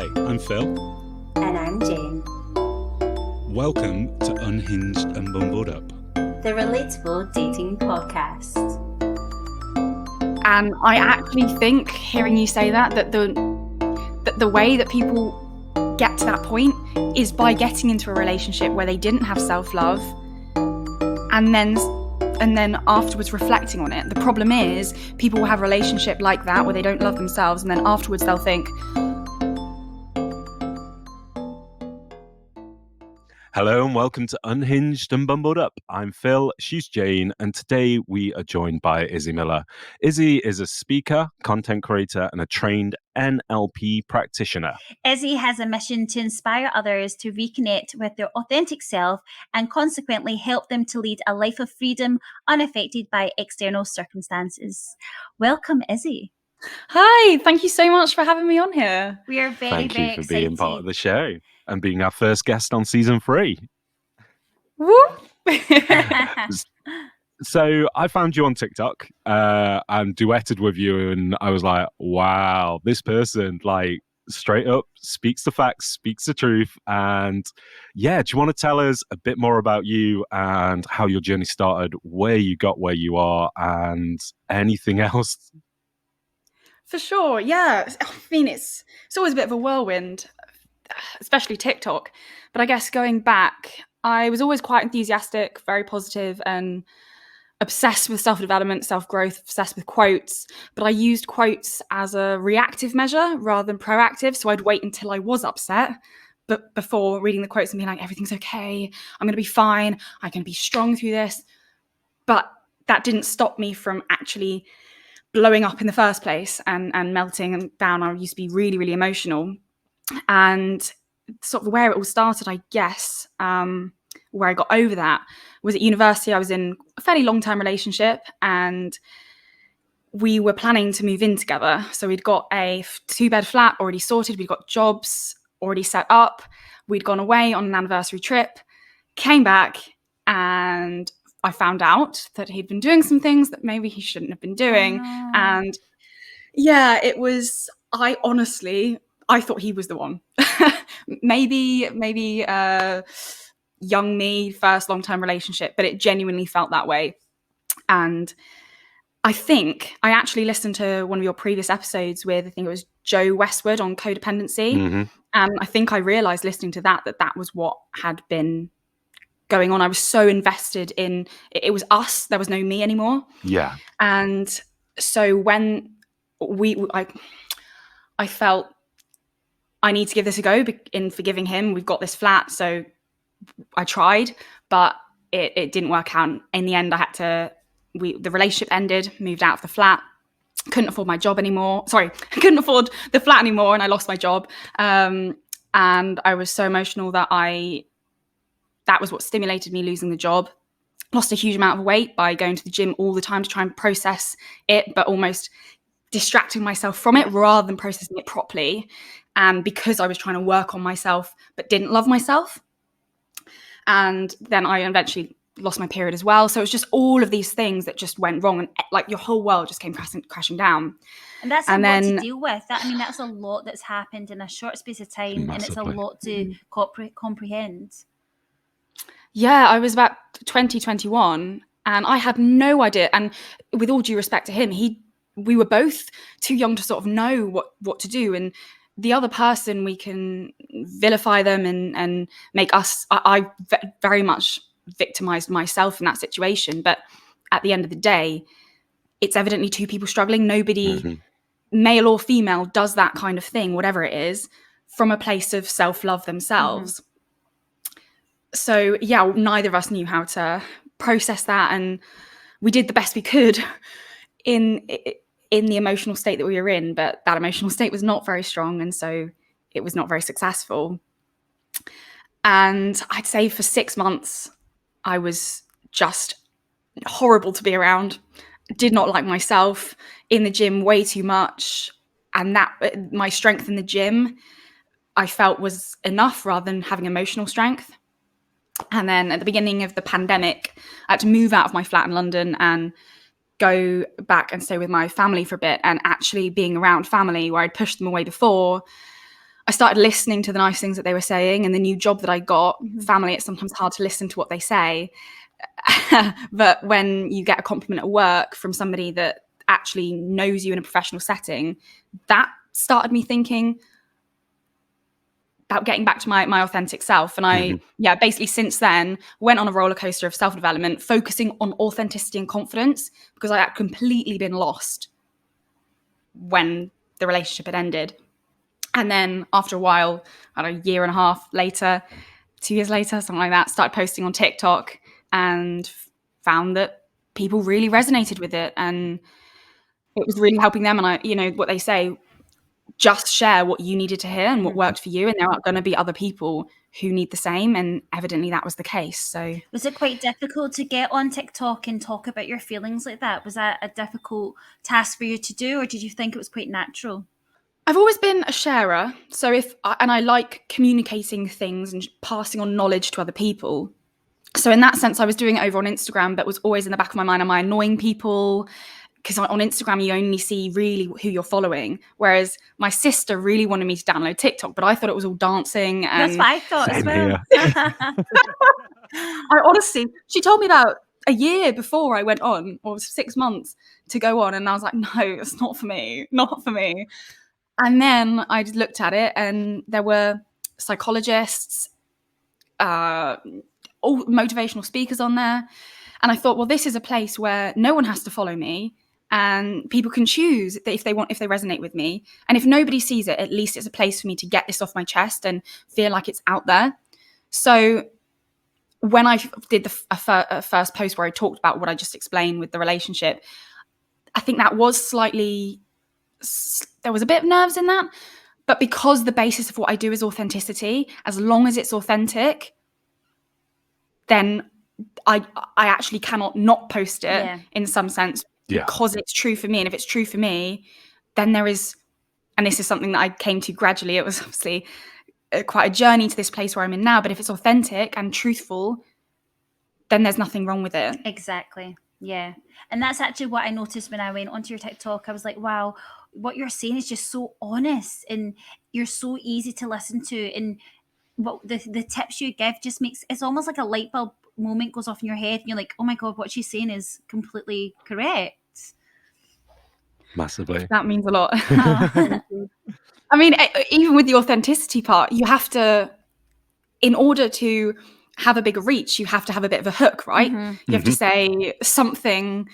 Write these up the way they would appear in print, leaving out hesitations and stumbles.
Hi, I'm Phil. And I'm Jane. Welcome to Unhinged and Bumbled Up, the relatable dating podcast. And I actually think, hearing you say that the way that people get to that point is by getting into a relationship where they didn't have self-love and then afterwards reflecting on it. The problem is people will have a relationship like that where they don't love themselves, and then afterwards they'll think. Hello and welcome to Unhinged and Bumbled Up. I'm Phil, she's Jane, and today we are joined by Izzie Miller. Izzie is a speaker, content creator, and a trained NLP practitioner. Izzie has a mission to inspire others to reconnect with their authentic self and consequently help them to lead a life of freedom unaffected by external circumstances. Welcome, Izzie. Hi, thank you so much for having me on here. We are very, Thank very you for excited. being part of the show and being our first guest on season 3. Whoop. So I found you on TikTok and duetted with you, and I was like, wow, this person, like, straight up speaks the facts, speaks the truth. And yeah, do you want to tell us a bit more about you and how your journey started, where you got where you are, and anything else? For sure, yeah. I mean, it's always a bit of a whirlwind, especially TikTok. But I guess going back, I was always quite enthusiastic, very positive, and obsessed with self-development, self-growth, obsessed with quotes. But I used quotes as a reactive measure rather than proactive. So I'd wait until I was upset, but before reading the quotes and being like, everything's okay, I'm going to be fine, I can be strong through this. But that didn't stop me from actually blowing up in the first place and melting down. I used to be really, really emotional. And sort of where it all started, I guess, where I got over that was at university. I was in a fairly long-term relationship and we were planning to move in together. So we'd got a 2-bed flat already sorted. We'd got jobs already set up. We'd gone away on an anniversary trip, came back, and I found out that he'd been doing some things that maybe he shouldn't have been doing. Oh, no. And yeah, I thought he was the one. maybe young me, first long-term relationship, but it genuinely felt that way. And I think I actually listened to one of your previous episodes with, I think it was Joe Westwood on codependency. Mm-hmm. And I think I realized listening to that was what had been going on. I was so invested in it was us. There was no me anymore. Yeah. And so when I felt I need to give this a go in forgiving him. We've got this flat. So I tried, but it didn't work out. In the end, the relationship ended, moved out of the flat, couldn't afford my job anymore. Sorry, couldn't afford the flat anymore, and I lost my job. And I was so emotional that that was what stimulated me losing the job. Lost a huge amount of weight by going to the gym all the time to try and process it, but almost distracting myself from it rather than processing it properly. And because I was trying to work on myself, but didn't love myself. And then I eventually lost my period as well. So it was just all of these things that just went wrong, and like your whole world just came crashing down. And that's a lot to deal with. That's a lot that's happened in a short space of time. Massively. And it's a lot to comprehend. Yeah, I was about 2021 and I had no idea. And with all due respect to him, we were both too young to sort of know what to do. And the other person, we can vilify them and make us. I very much victimized myself in that situation. But at the end of the day, it's evidently two people struggling. Nobody, male or female, does that kind of thing, whatever it is, from a place of self-love themselves. Mm-hmm. So yeah, neither of us knew how to process that, and we did the best we could in the emotional state that we were in, but that emotional state was not very strong, and so it was not very successful. And I'd say for 6 months, I was just horrible to be around. Did not like myself, in the gym way too much, and that my strength in the gym I felt was enough rather than having emotional strength. And then at the beginning of the pandemic, I had to move out of my flat in London and go back and stay with my family for a bit. And actually being around family where I'd pushed them away before, I started listening to the nice things that they were saying, and the new job that I got, family, it's sometimes hard to listen to what they say. But when you get a compliment at work from somebody that actually knows you in a professional setting, that started me thinking about getting back to my authentic self. And I, basically since then went on a roller coaster of self-development, focusing on authenticity and confidence, because I had completely been lost when the relationship had ended. And then after a while, I don't know, a year and a half later, 2 years later, something like that, started posting on TikTok and found that people really resonated with it, and it was really helping them. And I, you know, what they say, just share what you needed to hear and what worked for you, and there are going to be other people who need the same, and evidently that was the case. So was it quite difficult to get on TikTok and talk about your feelings like that? Was that a difficult task for you to do, or did you think it was quite natural? I've always been a sharer, so I like communicating things and passing on knowledge to other people. So in that sense, I was doing it over on Instagram, but was always in the back of my mind, am I annoying people? Because on Instagram, you only see really who you're following. Whereas my sister really wanted me to download TikTok, but I thought it was all dancing. And That's what I thought as well. I honestly, she told me about a year before I went on, or 6 months to go on. And I was like, no, it's not for me, not for me. And then I just looked at it, and there were psychologists, all motivational speakers on there. And I thought, well, this is a place where no one has to follow me, and people can choose if they resonate with me. And if nobody sees it, at least it's a place for me to get this off my chest and feel like it's out there. So when I did the first post where I talked about what I just explained with the relationship, I think that was there was a bit of nerves in that. But because the basis of what I do is authenticity, as long as it's authentic, then I actually cannot not post it in some sense, because it's true for me. And if it's true for me, then there is, and this is something that I came to gradually, it was obviously quite a journey to this place where I'm in now, but if it's authentic and truthful, then there's nothing wrong with it. Exactly. Yeah. And that's actually what I noticed when I went onto your TikTok. I was like, wow, what you're saying is just so honest, and you're so easy to listen to. And what the tips you give just makes, it's almost like a light bulb moment goes off in your head, and you're like, oh my God, what she's saying is completely correct. Massively. That means a lot. I mean, even with the authenticity part, you have to, in order to have a bigger reach, you have to have a bit of a hook, right? You have to say something,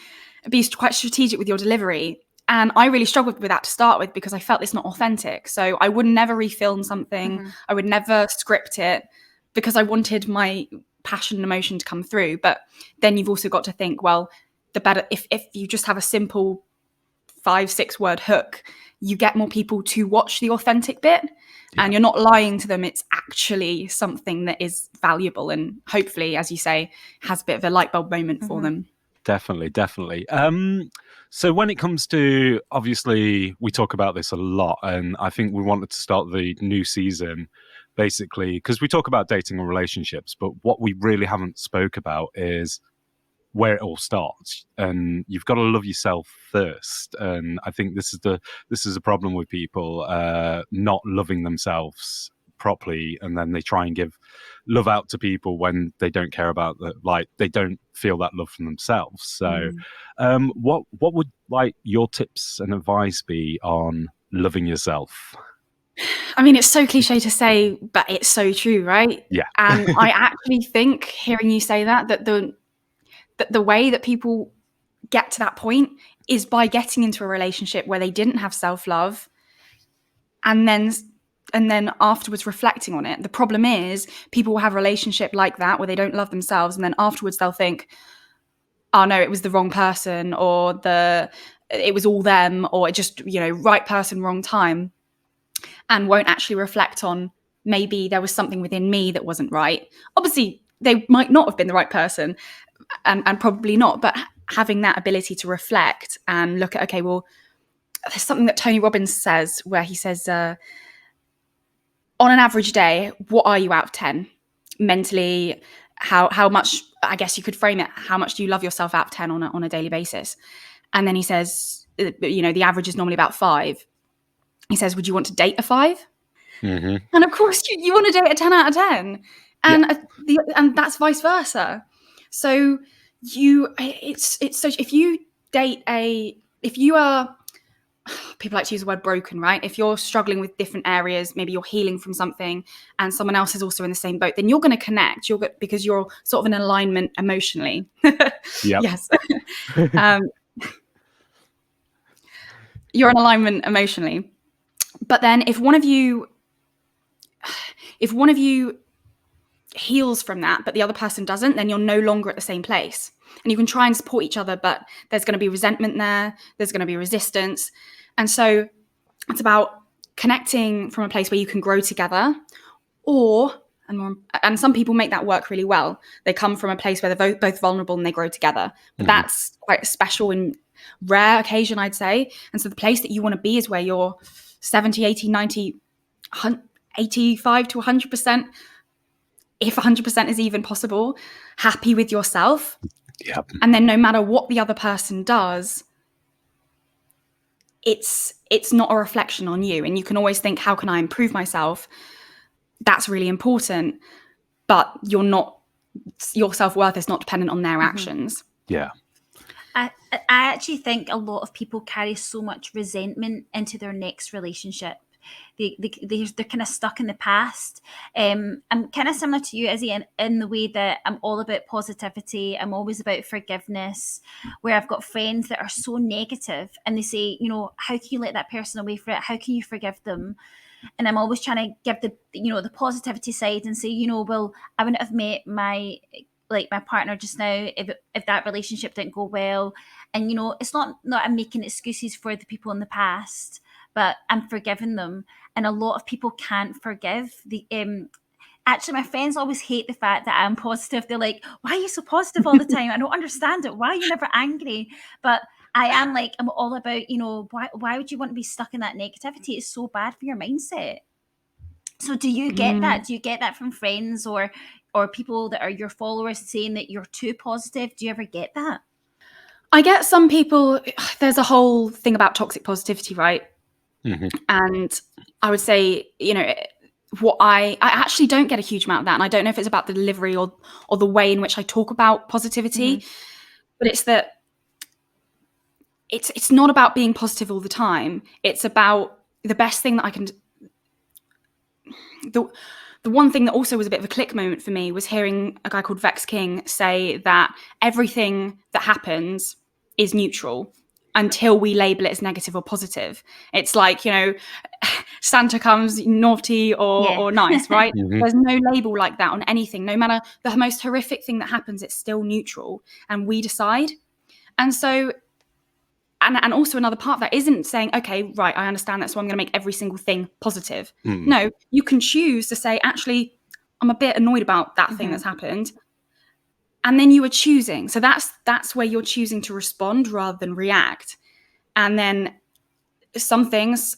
be quite strategic with your delivery. And I really struggled with that to start with, because I felt it's not authentic. So I would never refilm something. I would never script it, because I wanted my passion and emotion to come through. But then you've also got to think, well, the better, if you just have a simple 5-6 word hook, you get more people to watch the authentic bit, and you're not lying to them. It's actually something that is valuable, and hopefully, as you say, has a bit of a light bulb moment for them. Definitely. So when it comes to, obviously, we talk about this a lot, and I think we wanted to start the new season, basically, because we talk about dating and relationships, but what we really haven't spoke about is where it all starts. And you've got to love yourself first. And I think this is a problem with people not loving themselves properly, and then they try and give love out to people when they don't care about that, like they don't feel that love from themselves. So what would like your tips and advice be on loving yourself? I mean, it's so cliche to say, but it's so true, right? Yeah. And I actually think, hearing you say that the way that people get to that point is by getting into a relationship where they didn't have self-love, and then afterwards reflecting on it. The problem is, people will have a relationship like that where they don't love themselves, and then afterwards they'll think, oh no, it was the wrong person, or it was all them, or it just, right person, wrong time, and won't actually reflect on, maybe there was something within me that wasn't right. Obviously, they might not have been the right person, and probably not, but having that ability to reflect and look at, okay, well, there's something that Tony Robbins says, where he says, on an average day, what are you out of 10? Mentally, how much, I guess you could frame it, how much do you love yourself out of 10 on a daily basis? And then he says, the average is normally about 5. He says, would you want to date a 5? Mhm. And of course, you want to date a 10 out of 10, and and that's vice versa. So it's so if you date if you are, people like to use the word broken, right? If you're struggling with different areas, maybe you're healing from something, and someone else is also in the same boat, then you're going to connect. Because you're sort of in alignment emotionally. Yep. Yes. You're in alignment emotionally. But then if one of you heals from that, but the other person doesn't, then you're no longer at the same place. And you can try and support each other, but there's going to be resentment there. There's going to be resistance. And so it's about connecting from a place where you can grow together, and some people make that work really well. They come from a place where they're both vulnerable and they grow together. But that's quite a special and rare occasion, I'd say. And so the place that you want to be is where you're 70, 80, 90, 85 to 100%, if 100% is even possible, happy with yourself. Yep. And then no matter what the other person does, it's not a reflection on you. And you can always think, how can I improve myself? That's really important. But your self-worth is not dependent on their actions. Yeah. I actually think a lot of people carry so much resentment into their next relationship. They're kind of stuck in the past. I'm kind of similar to you, Izzie, in the way that I'm all about positivity. I'm always about forgiveness, where I've got friends that are so negative and they say, how can you let that person away for it? How can you forgive them? And I'm always trying to give the positivity side and say, well, I wouldn't have met my partner just now if that relationship didn't go well. And it's not I'm making excuses for the people in the past, but I'm forgiving them. And a lot of people can't forgive the actually my friends always hate the fact that I'm positive. They're like, why are you so positive all the time? I don't understand it. Why are you never angry? But I am I'm all about, why would you want to be stuck in that negativity? It's so bad for your mindset. So do you get that? Do you get that from friends or people that are your followers saying that you're too positive? Do you ever get that? I get some people, there's a whole thing about toxic positivity, right? And I would say, what I actually don't get a huge amount of that. And I don't know if it's about the delivery or the way in which I talk about positivity, but it's that it's not about being positive all the time. It's about the best thing that I can. The one thing that also was a bit of a click moment for me was hearing a guy called Vex King say that everything that happens is neutral until we label it as negative or positive. It's like, Santa comes naughty or nice, right? There's no label like that on anything. No matter the most horrific thing that happens, it's still neutral and we decide. And so, and also another part of that isn't saying, okay, right, I understand that, so I'm going to make every single thing positive. No, you can choose to say, actually, I'm a bit annoyed about that thing that's happened. And then you are choosing. So that's where you're choosing to respond rather than react. And then some things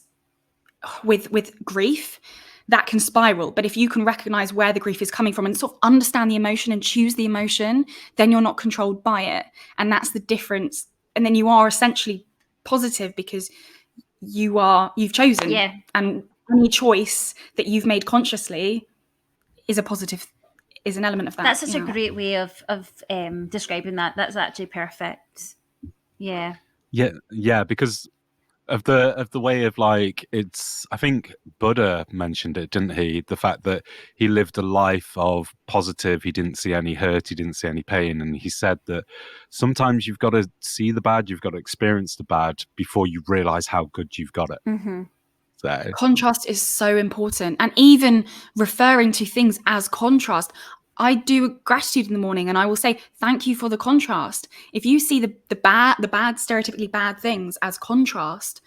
with grief, that can spiral. But if you can recognize where the grief is coming from and sort of understand the emotion and choose the emotion, then you're not controlled by it. And that's the difference. And then you are essentially positive because you've chosen. Yeah. And any choice that you've made consciously is an element of that. That's such a great way of describing that. That's actually perfect. Yeah. Yeah, because of the way of I think Buddha mentioned it, didn't he? The fact that he lived a life of positive, he didn't see any hurt, he didn't see any pain, and he said that sometimes you've got to see the bad, you've got to experience the bad before you realize how good you've got it. So contrast is so important, and even referring to things as contrast. I do gratitude in the morning and I will say, thank you for the contrast. If you see the bad, stereotypically bad things as contrast,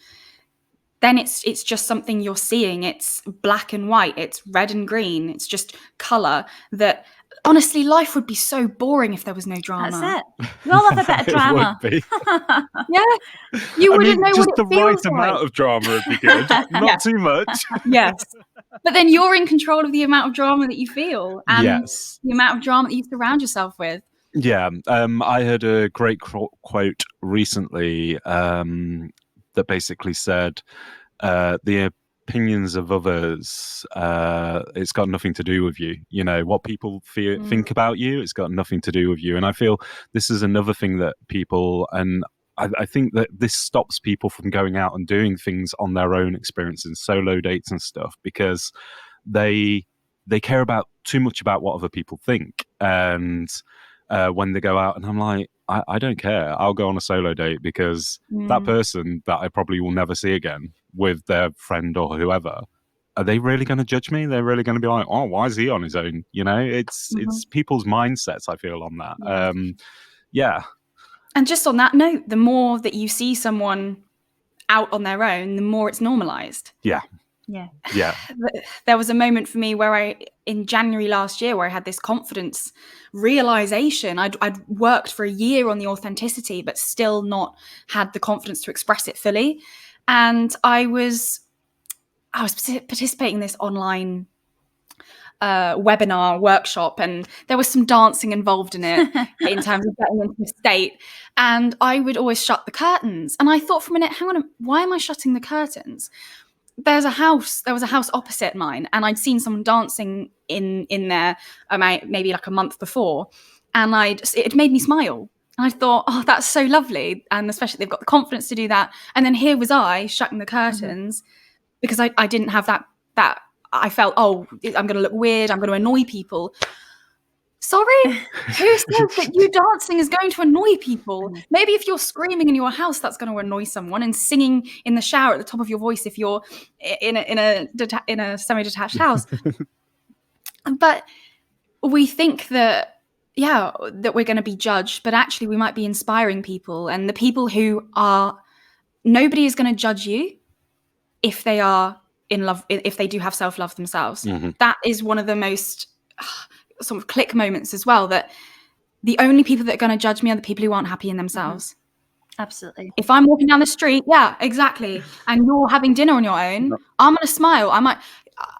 then it's just something you're seeing. It's black and white. It's red and green. It's just color that, honestly, life would be so boring if there was no drama. That's it. We all love a bit of drama. It would be. Yeah. You wouldn't know just what it the feels right amount of drama would be good. Not too much. Yes. But then you're in control of the amount of drama that you feel and Yes. the amount of drama that you surround yourself with. Yeah. I heard a great quote recently that basically said the opinions of others, it's got nothing to do with you. You know, what people think about you, it's got nothing to do with you. And I feel this is another thing that people, and I think that this stops people from going out and doing things on their own experiences, solo dates and stuff, because they care about too much about what other people think. And when they go out, and I'm like, I don't care. I'll go on a solo date because that person that I probably will never see again with their friend or whoever, are they really going to judge me? They're really going to be like, oh, why is he on his own? You know, it's people's mindsets, I feel, on that. Yeah. And just on that note, the more that you see someone out on their own, the more it's normalized. Yeah. There was a moment for me where in January last year, where I had this confidence realization. I'd worked for a year on the authenticity, but still not had the confidence to express it fully. And I was participating in this online webinar workshop, and there was some dancing involved in it in terms of getting into the state. And I would always shut the curtains. And I thought for a minute, hang on, why am I shutting the curtains? There was a house opposite mine, and I'd seen someone dancing in there maybe like a month before, and it made me smile. And I thought, oh, that's so lovely. And especially they've got the confidence to do that. And then here was I shutting the curtains because I didn't have that I felt, oh, I'm going to look weird. I'm going to annoy people. Sorry? Who says that you dancing is going to annoy people? Maybe if you're screaming in your house, that's going to annoy someone, and singing in the shower at the top of your voice if you're in a semi-detached house. But we think that we're going to be judged, but actually we might be inspiring people. And the people who are, nobody is going to judge you if they are in love, if they do have self-love themselves. That is one of the most sort of click moments as well, that the only people that are going to judge me are the people who aren't happy in themselves. Absolutely. If I'm walking down the street, and you're having dinner on your own, I'm going to smile.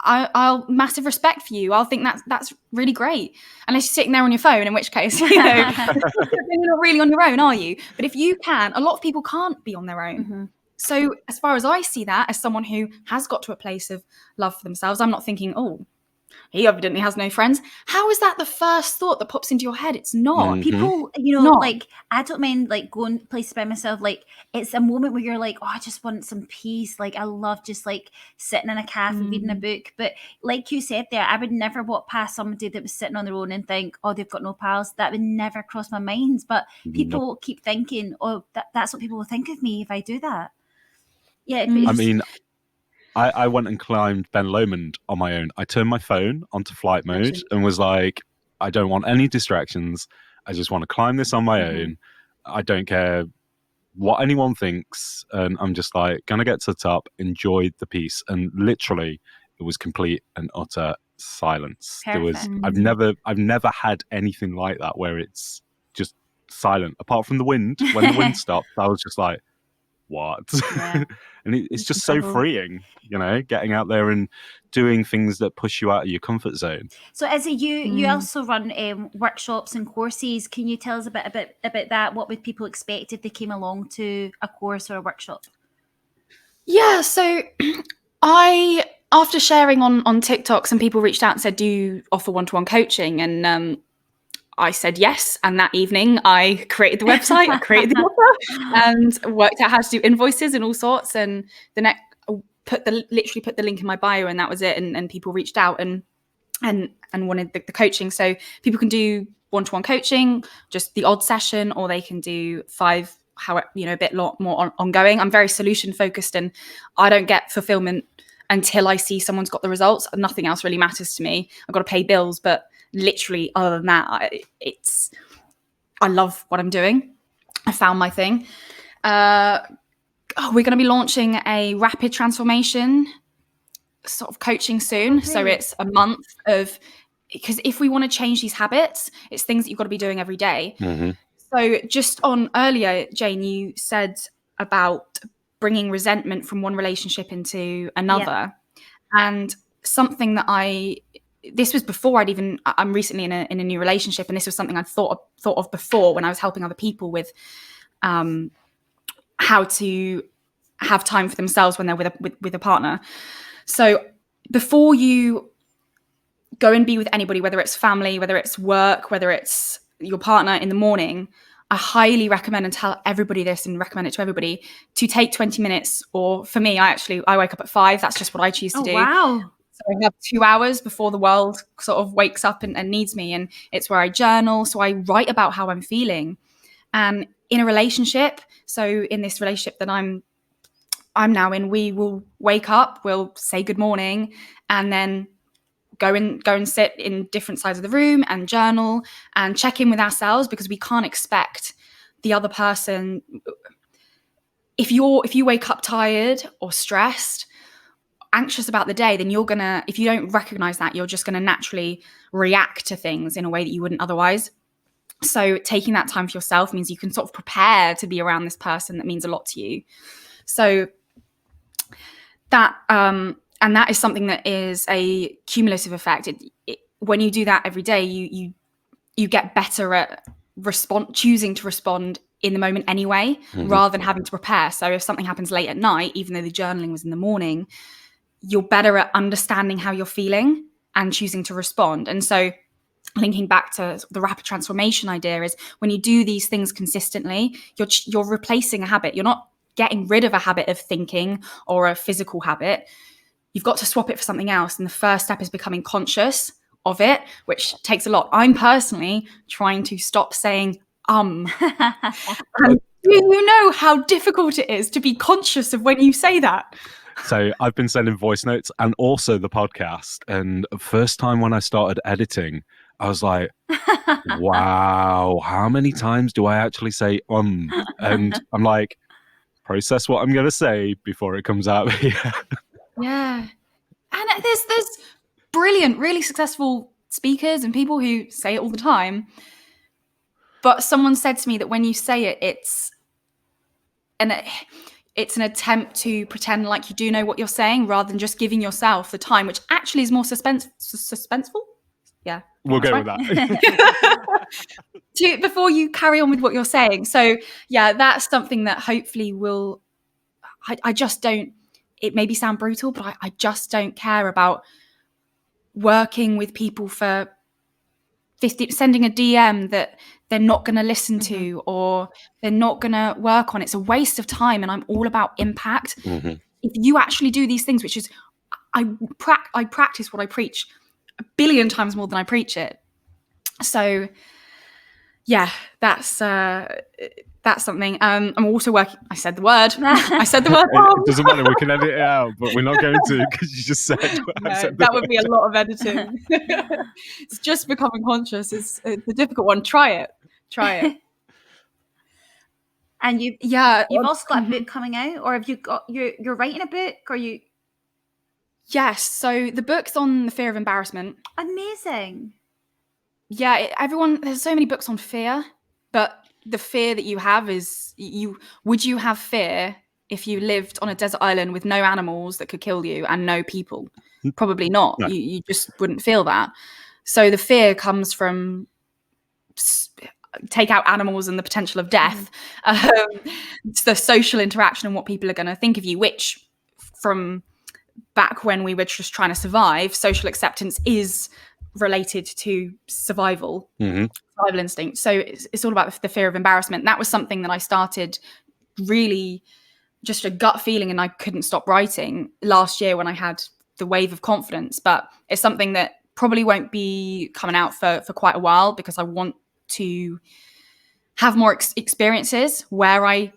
I'll massive respect for you. I'll think that's really great. Unless you're sitting there on your phone, in which case, you're not really on your own, are you? But if you can, a lot of people can't be on their own. So as far as I see that, as someone who has got to a place of love for themselves, I'm not thinking, oh, he evidently has no friends. How is that the first thought that pops into your head? It's not. People, like, I don't mind like going places by myself. Like, it's a moment where you're like, oh, I just want some peace. Like, I love just like sitting in a cafe reading a book. But like you said there, I would never walk past somebody that was sitting on their own and think, oh, they've got no pals. That would never cross my mind. But people keep thinking, oh, that's what people will think of me if I do that. Yeah. I mean, I went and climbed Ben Lomond on my own. I turned my phone onto flight mode and was like, I don't want any distractions. I just want to climb this on my own. I don't care what anyone thinks. And I'm just like, gonna get to the top, enjoy the peace. And literally, it was complete and utter silence. Perfect. I've never had anything like that where it's just silent. Apart from the wind. When the wind stopped, I was just like, what? And it's just so freeing, getting out there and doing things that push you out of your comfort zone. So Izzie, you also run workshops and courses. Can you tell us a bit about that? What would people expect if they came along to a course or a workshop? Yeah, so after sharing on TikTok, some people reached out and said, do you offer one-to-one coaching? And I said yes, and that evening I created the website, I created the offer, and worked out how to do invoices and all sorts. And the next, literally put the link in my bio, and that was it. And people reached out and wanted the coaching. So people can do one-to-one coaching, just the odd session, or they can do 5, a bit more ongoing. I'm very solution focused, and I don't get fulfillment until I see someone's got the results. Nothing else really matters to me. I've got to pay bills, but literally other than that, I love what I'm doing. I found my thing. We're going to be launching a rapid transformation sort of coaching soon. Okay. So it's a month of, because if we want to change these habits, it's things that you've got to be doing every day. So just on earlier, Jane, you said about bringing resentment from one relationship into another. And something that this was before I'm recently in a new relationship, and this was something I'd thought of before when I was helping other people with how to have time for themselves when they're with a partner. So before you go and be with anybody, whether it's family, whether it's work, whether it's your partner in the morning, I highly recommend and tell everybody this and recommend it to everybody to take 20 minutes. Or for me, I wake up at 5. That's just what I choose to do. Wow. So I have 2 hours before the world sort of wakes up and needs me. And it's where I journal. So I write about how I'm feeling. And in a relationship, so in this relationship that I'm now in, we will wake up, we'll say good morning, and then go and sit in different sides of the room and journal and check in with ourselves, because we can't expect the other person. If you wake up tired or stressed, anxious about the day, then if you don't recognize that, you're just gonna naturally react to things in a way that you wouldn't otherwise. So taking that time for yourself means you can sort of prepare to be around this person that means a lot to you. So that and that is something that is a cumulative effect. When you do that every day, you get better at choosing to respond in the moment anyway, rather than having to prepare. So if something happens late at night, even though the journaling was in the morning, you're better at understanding how you're feeling and choosing to respond. And so linking back to the rapid transformation idea is when you do these things consistently, you're replacing a habit. You're not getting rid of a habit of thinking or a physical habit. You've got to swap it for something else. And the first step is becoming conscious of it, which takes a lot. I'm personally trying to stop saying And do you know how difficult it is to be conscious of when you say that? So I've been sending voice notes and also the podcast. And first time when I started editing, I was like, wow, how many times do I actually say And I'm like, process what I'm going to say before it comes out here. Yeah. And there's brilliant, really successful speakers and people who say it all the time. But someone said to me that when you say it, it's an attempt to pretend like you do know what you're saying, rather than just giving yourself the time, which actually is more suspenseful. Yeah. We'll go with that. Before you carry on with what you're saying. So yeah, that's something that hopefully will, I just don't, it maybe sound brutal, but I just don't care about working with people for sending a DM that they're not going to listen to, or they're not going to work on. It's a waste of time. And I'm all about impact. If you actually do these things, which is, I practice what I preach 1 billion times more than I preach it. So yeah, that's something. I'm also working. I said the word. It doesn't matter. We can edit it out, but we're not going to, because you just said. That would be a lot of editing. It's just becoming conscious. It's a difficult one. Try it. And you've also got a book coming out, or have you got you're writing a book, or you? Yes. So the book's on the fear of embarrassment. Amazing. Yeah, there's so many books on fear, but the fear that you have is would you have fear if you lived on a desert island with no animals that could kill you and no people? Probably not. No. You just wouldn't feel that. So the fear comes from take out animals and the potential of death. It's the social interaction and what people are going to think of you, which from back when we were just trying to survive, social acceptance is related to survival instinct. So it's all about the fear of embarrassment. That was something that I started really just a gut feeling, and I couldn't stop writing last year when I had the wave of confidence. But it's something that probably won't be coming out for quite a while, because I want to have more experiences where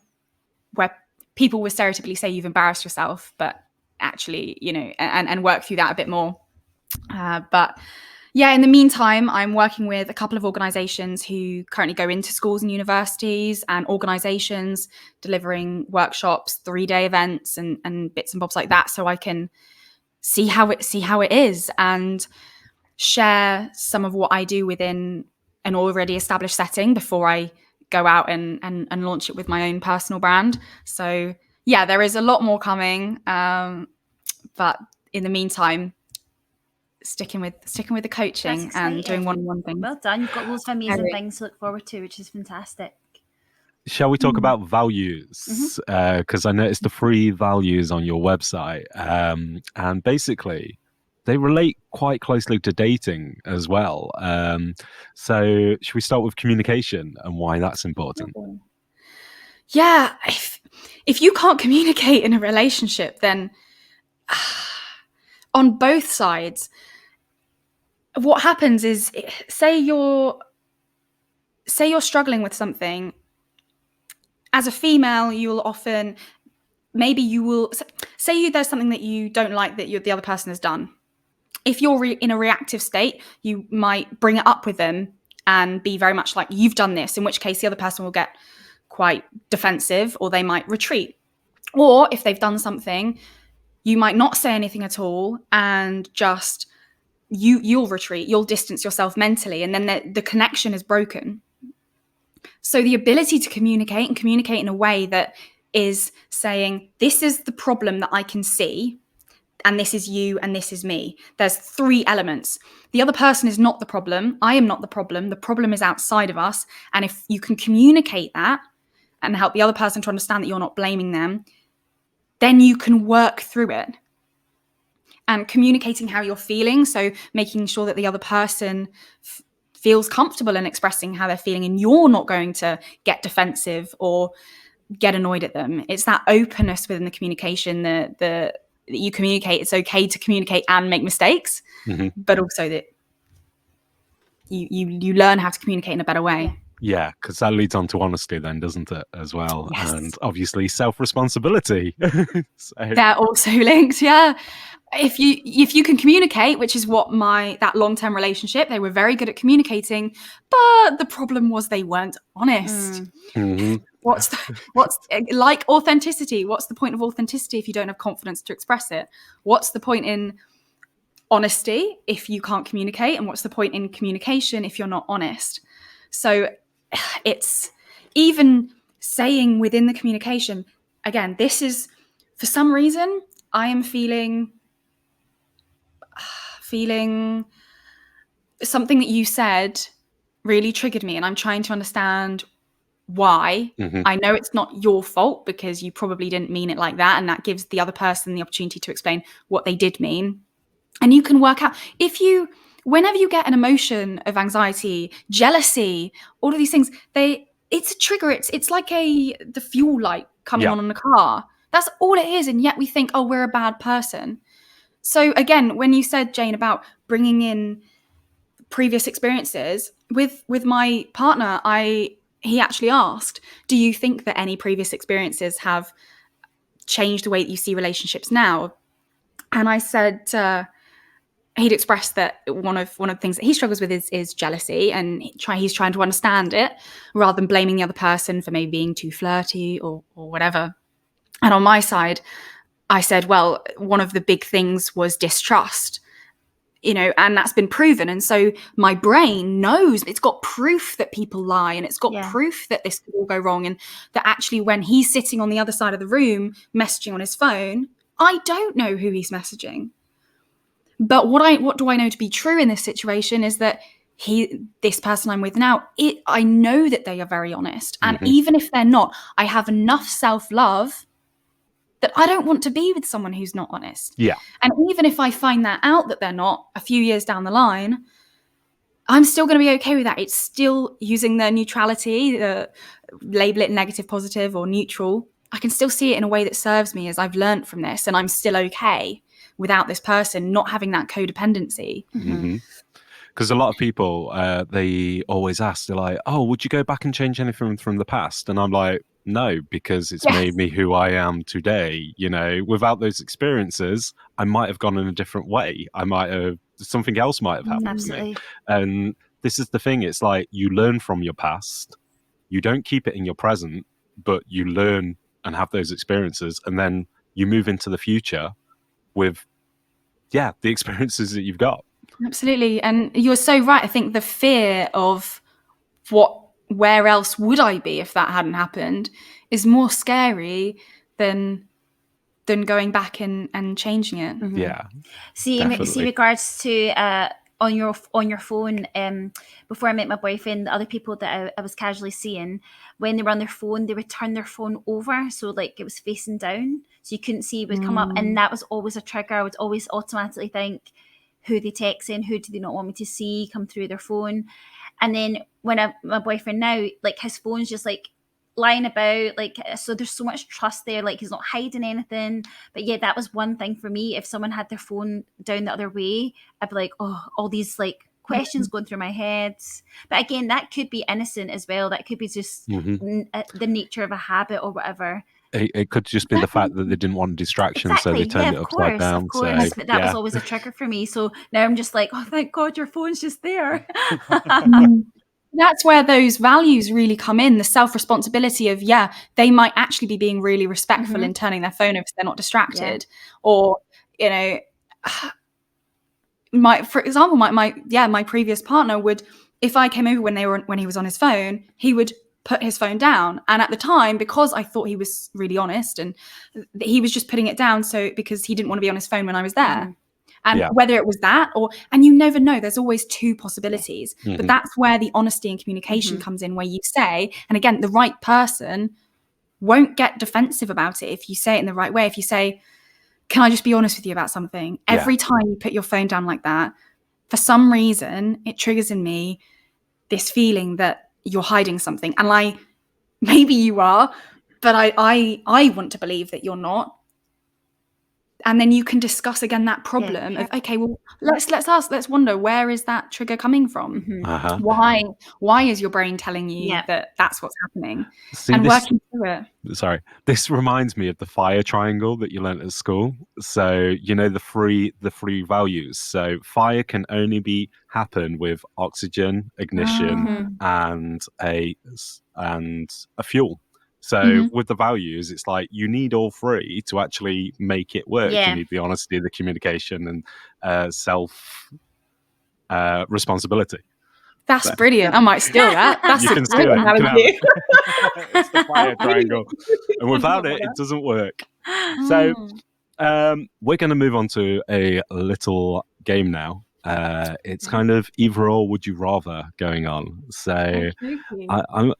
people will stereotypically say you've embarrassed yourself, but actually, and work through that a bit more. But yeah, in the meantime, I'm working with a couple of organizations who currently go into schools and universities and organizations, delivering workshops, 3-day events and bits and bobs like that, so I can see how it is and share some of what I do within an already established setting before I go out and launch it with my own personal brand. So yeah, there is a lot more coming. But in the meantime, sticking with the coaching and doing one-on-one things. Well done. You've got loads of amazing things to look forward to, which is fantastic. Shall we talk about values? Because I noticed the 3 values on your website, and basically they relate quite closely to dating as well. So should we start with communication and why that's important? Yeah, if you can't communicate in a relationship, then on both sides, what happens is, say you're struggling with something. As a female, you'll often, maybe you will say there's something that you don't like that the other person has done. If you're in a reactive state, you might bring it up with them and be very much like, you've done this, in which case the other person will get quite defensive, or they might retreat. Or if they've done something, you might not say anything at all and just you'll retreat, you'll distance yourself mentally, and then the connection is broken. So the ability to communicate, and communicate in a way that is saying, this is the problem that I can see, and this is you, and this is me. There's 3 elements. The other person is not the problem. I am not the problem. The problem is outside of us. And if you can communicate that and help the other person to understand that you're not blaming them, then you can work through it. And communicating how you're feeling, so making sure that the other person feels comfortable in expressing how they're feeling, and you're not going to get defensive or get annoyed at them. It's that openness within the communication that you communicate. It's okay to communicate and make mistakes, but also that you learn how to communicate in a better way. Yeah, because that leads on to honesty then, doesn't it, as well? Yes. And obviously self-responsibility. So, They're also linked, yeah. If you can communicate, which is what that long-term relationship, they were very good at communicating, but the problem was they weren't honest. What's like authenticity? What's the point of authenticity if you don't have confidence to express it? What's the point in honesty if you can't communicate? And what's the point in communication if you're not honest? So it's even saying within the communication, again, this is, for some reason, I am feeling something that you said really triggered me, and I'm trying to understand why. I know it's not your fault because you probably didn't mean it like that, and that gives the other person the opportunity to explain what they did mean. And you can work out, whenever you get an emotion of anxiety, jealousy, all of these things, it's a trigger. It's like the fuel light coming on in a car. That's all it is. And yet we think, oh, we're a bad person. So again, when you said, Jane, about bringing in previous experiences with my partner, he actually asked, do you think that any previous experiences have changed the way that you see relationships now? And I said, he'd expressed that one of the things that he struggles with is jealousy, and he's trying to understand it rather than blaming the other person for maybe being too flirty or whatever. And on my side, I said, well, one of the big things was distrust, and that's been proven. And so my brain knows, it's got proof that people lie, and it's got proof that this could all go wrong, and that actually when he's sitting on the other side of the room messaging on his phone, I don't know who he's messaging. But what do I know to be true in this situation is that this person I'm with now, I know that they are very honest. And even if they're not, I have enough self-love that I don't want to be with someone who's not honest. Yeah. And even if I find that out that they're not a few years down the line, I'm still going to be okay with that. It's still using the neutrality, label it negative, positive, or neutral. I can still see it in a way that serves me as I've learned from this, and I'm still okay without this person not having that codependency. Because a lot of people, they always ask, they're like, oh, would you go back and change anything from the past? And I'm like, no, because it's made me who I am today. Without those experiences, I might have gone in a different way. Something else might have happened to me. And this is the thing. It's like you learn from your past. You don't keep it in your present, but you learn and have those experiences. And then you move into the future with, the experiences that you've got. Absolutely. And you're so right. I think the fear of where else would I be if that hadn't happened is more scary than going back and changing it. See, regards to on your phone. Before I met my boyfriend, the other people that I was casually seeing, when they were on their phone, they would turn their phone over, so like it was facing down, so you couldn't see it would come up, and that was always a trigger. I would always automatically think, who they texting, who do they not want me to see come through their phone? And then when my boyfriend now, like his phone's just like lying about, like, so there's so much trust there, like he's not hiding anything. But yeah, that was one thing for me. If someone had their phone down the other way, I'd be like, oh, all these like questions going through my head. But again, that could be innocent as well. That could be just the nature of a habit or whatever. It could just be the fact that they didn't want distraction, so they turned it upside down. Of course, but that was always a trigger for me. So now I'm just like, oh, thank God your phone's just there. That's where those values really come in, the self-responsibility of, they might actually be being really respectful in turning their phone over so they're not distracted. Or, you know, for example, my previous partner would, if I came over when he was on his phone, he would put his phone down. And at the time, because I thought he was really honest, and he was just putting it down because he didn't want to be on his phone when I was there. And whether it was that and you never know, there's always two possibilities. But that's where the honesty and communication comes in, where you say, and again, the right person won't get defensive about it if you say it in the right way. If you say, can I just be honest with you about something? Every time you put your phone down like that, for some reason, it triggers in me this feeling that you're hiding something. And maybe you are, but I want to believe that you're not. And then you can discuss again that problem of, okay, well, let's wonder, where is that trigger coming from? Why is your brain telling you that that's what's happening? Working through it. Sorry, this reminds me of the fire triangle that you learned at school. So you know the three values. So fire can only happen with oxygen, ignition, and a fuel. So with the values, it's like you need all three to actually make it work. You need the honesty, the communication, and self responsibility. That's brilliant. I might steal that. That's you can steal it. It's the fire triangle. And without it doesn't work. So we're going to move on to a little game now. It's kind of either or would you rather going on. So I'm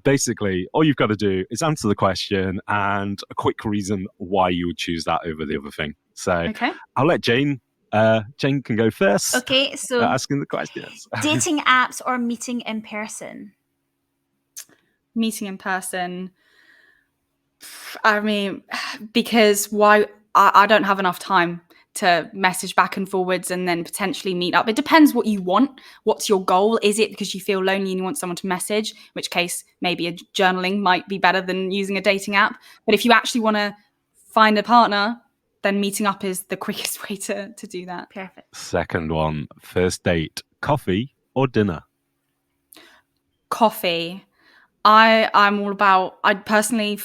basically, all you've got to do is answer the question and a quick reason why you would choose that over the other thing. So I'll let Jane can go first. Okay, so asking the questions. Dating apps or meeting in person? Meeting in person. I mean, because I don't have enough time to message back and forwards and then potentially meet up. It depends what you want. What's your goal? Is it because you feel lonely and you want someone to message, in which case maybe a journaling might be better than using a dating app. But if you actually want to find a partner, then meeting up is the quickest way to do that. Perfect. Second one, first date, coffee or dinner? Coffee. I'm all about, I personally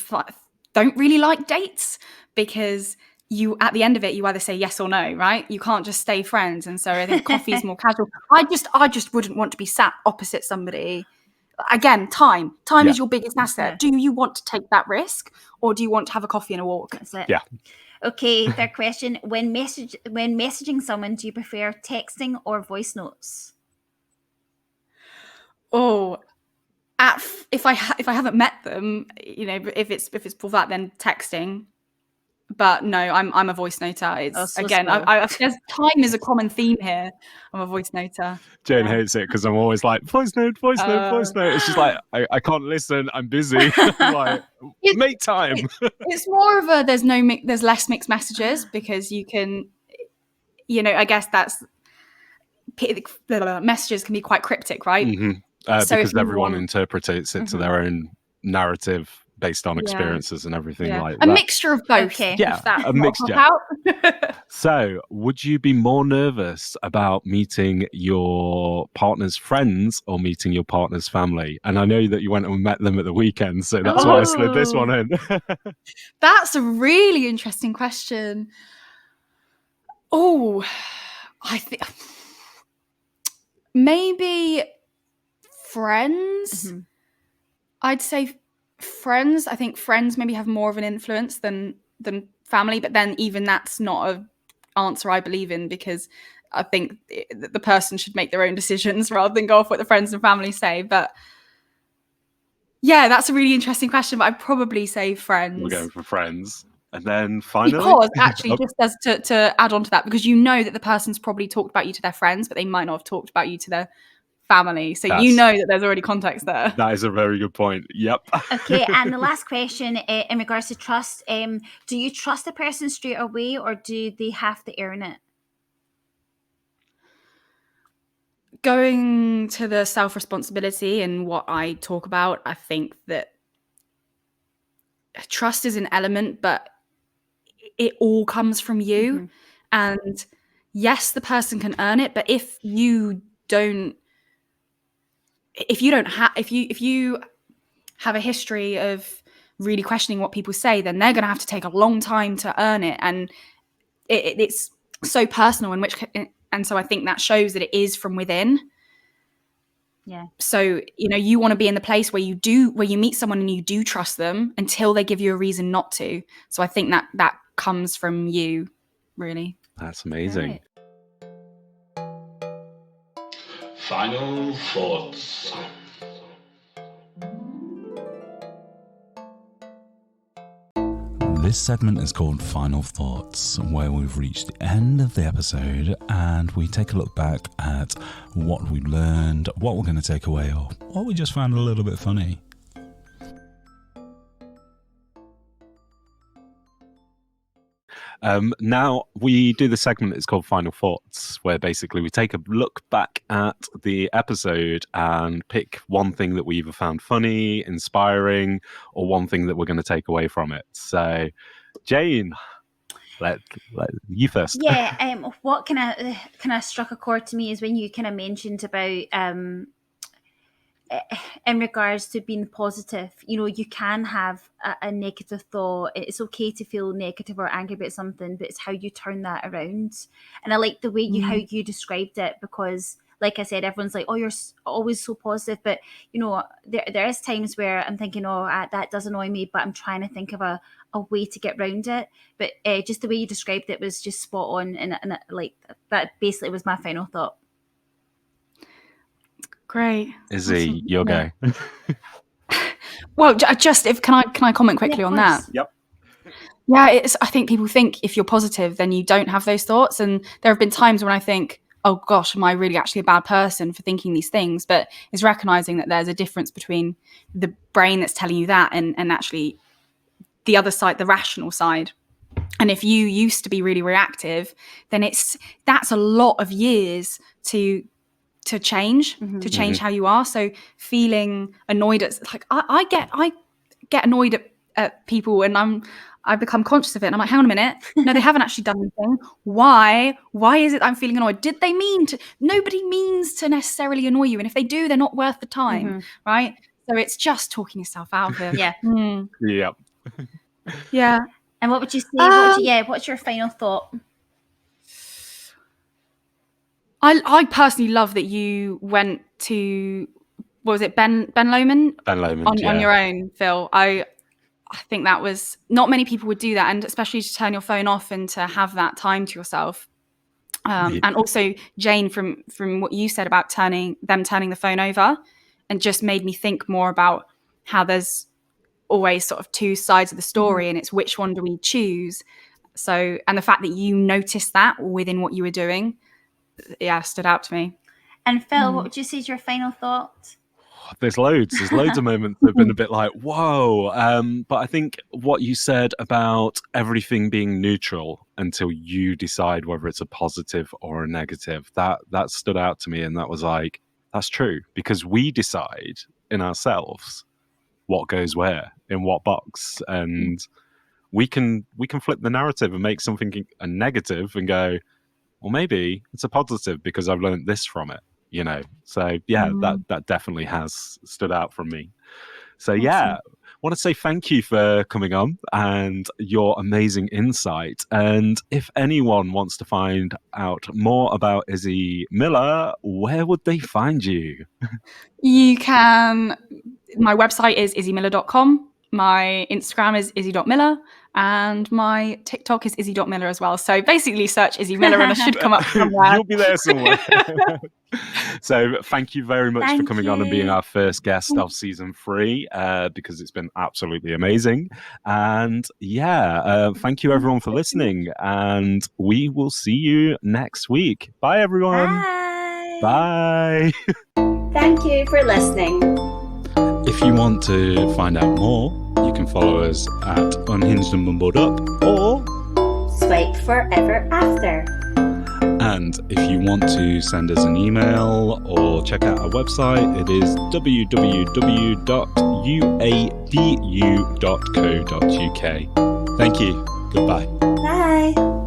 don't really like dates because you, at the end of it, you either say yes or no, right? You can't just stay friends. And so I think coffee is more casual. I just wouldn't want to be sat opposite somebody. Again, time is your biggest asset. Do you want to take that risk, or do you want to have a coffee and a walk? That's it. Yeah. Okay, third question. When messaging someone, do you prefer texting or voice notes? Oh, if I haven't met them, you know, if it's for that, then texting. But no, I'm a voice noter. It's again, there's time is a common theme here. I'm a voice noter. Jane hates it because I'm always like voice note. It's just like I can't listen. I'm busy. Like make time. It's more of a there's less mixed messages because you can, you know, I guess that's messages can be quite cryptic, right? So because everyone interprets it to their own narrative based on experiences and everything like that. A mixture of both. Okay. A mixture. So, would you be more nervous about meeting your partner's friends or meeting your partner's family? And I know that you went and met them at the weekend, so that's why I slid this one in. That's a really interesting question. Oh, I think maybe friends. I'd say friends. I think friends maybe have more of an influence than family, but then even that's not an answer I believe in, because I think the person should make their own decisions rather than go off what the friends and family say. But yeah, that's a really interesting question. But I'd probably say friends. We're going for friends. And then finally, because actually, just as to add on to that, because you know that the person's probably talked about you to their friends, but they might not have talked about you to their family. So you know that there's already context there. That is a very good point. Yep. Okay, and the last question in regards to trust, do you trust the person straight away, or do they have to earn it? Going to the self-responsibility and what I talk about, I think that trust is an element, but it all comes from you. Mm-hmm. And yes, the person can earn it, but if you have a history of really questioning what people say, then they're going to have to take a long time to earn it. And it's so personal, and so I think that shows that it is from within. Yeah. So, you want to be in the place where you meet someone and you do trust them until they give you a reason not to. So I think that comes from you, really. That's amazing. Right. Final thoughts. This segment is called Final Thoughts, where we've reached the end of the episode and we take a look back at what we learned, what we're going to take away, or what we just found a little bit funny. Now we do the segment, it's called Final Thoughts, where basically we take a look back at the episode and pick one thing that we either found funny, inspiring, or one thing that we're going to take away from it. So, Jane, let you first. Yeah, what kind of struck a chord to me is when you kind of mentioned about in regards to being positive, you can have a negative thought. It's okay to feel negative or angry about something, but it's how you turn that around. And I like the way how you described it, because like I said, everyone's like, oh, you're always so positive. But, there is times where I'm thinking, oh, that does annoy me, but I'm trying to think of a way to get around it. But just the way you described it was just spot on. And like that basically was my final thought. Great. Izzie, your go. Well, just can I comment quickly on that? Yep. Yeah, I think people think if you're positive, then you don't have those thoughts. And there have been times when I think, oh gosh, am I really actually a bad person for thinking these things? But it's recognizing that there's a difference between the brain that's telling you that and actually the other side, the rational side. And if you used to be really reactive, then that's a lot of years to change, to change how you are. So feeling annoyed at, like, I get annoyed at people, and I become conscious of it, and I'm like, hang on a minute, no, they haven't actually done anything. Why is it I'm feeling annoyed? Did they mean to? Nobody means to necessarily annoy you, and if they do, they're not worth the time, right? So it's just talking yourself out of it. Yeah. Yep. Yeah. And what would you say? What's your final thought? I personally love that you went to, what was it, Ben Lomond? Ben Lomond, on your own, Phil. I think that was, not many people would do that, and especially to turn your phone off and to have that time to yourself. And also, Jane, from what you said about turning the phone over, and just made me think more about how there's always sort of two sides of the story, and it's which one do we choose. So, and the fact that you noticed that within what you were doing, stood out to me. And Phil, what would you say is your final thought? There's loads of moments that have been a bit like, whoa. But I think what you said about everything being neutral until you decide whether it's a positive or a negative, that stood out to me. And that was like, that's true, because we decide in ourselves what goes where, in what box. And we can flip the narrative and make something a negative and go, well, maybe it's a positive because I've learned this from it, So yeah, that definitely has stood out from me. So awesome. Yeah, I want to say thank you for coming on and your amazing insight. And if anyone wants to find out more about Izzie Miller, where would they find you? You can, my website is izziemiller.com. My Instagram is izzie.miller, and my TikTok is izzie.miller as well. So basically search Izzie Miller and I should come up somewhere. You'll be there somewhere. So thank you very much for Thank coming on and being you. our first guest of season 3, because it's been absolutely amazing. And thank you everyone for listening, and we will see you next week. Bye everyone. Bye. Bye. Thank you for listening. If you want to find out more, you can follow us at Unhinged and Mumbled Up, or Swipe forever after. and if you want to send us an email or check out our website, it is www.uadu.co.uk. Thank you. Goodbye. Bye.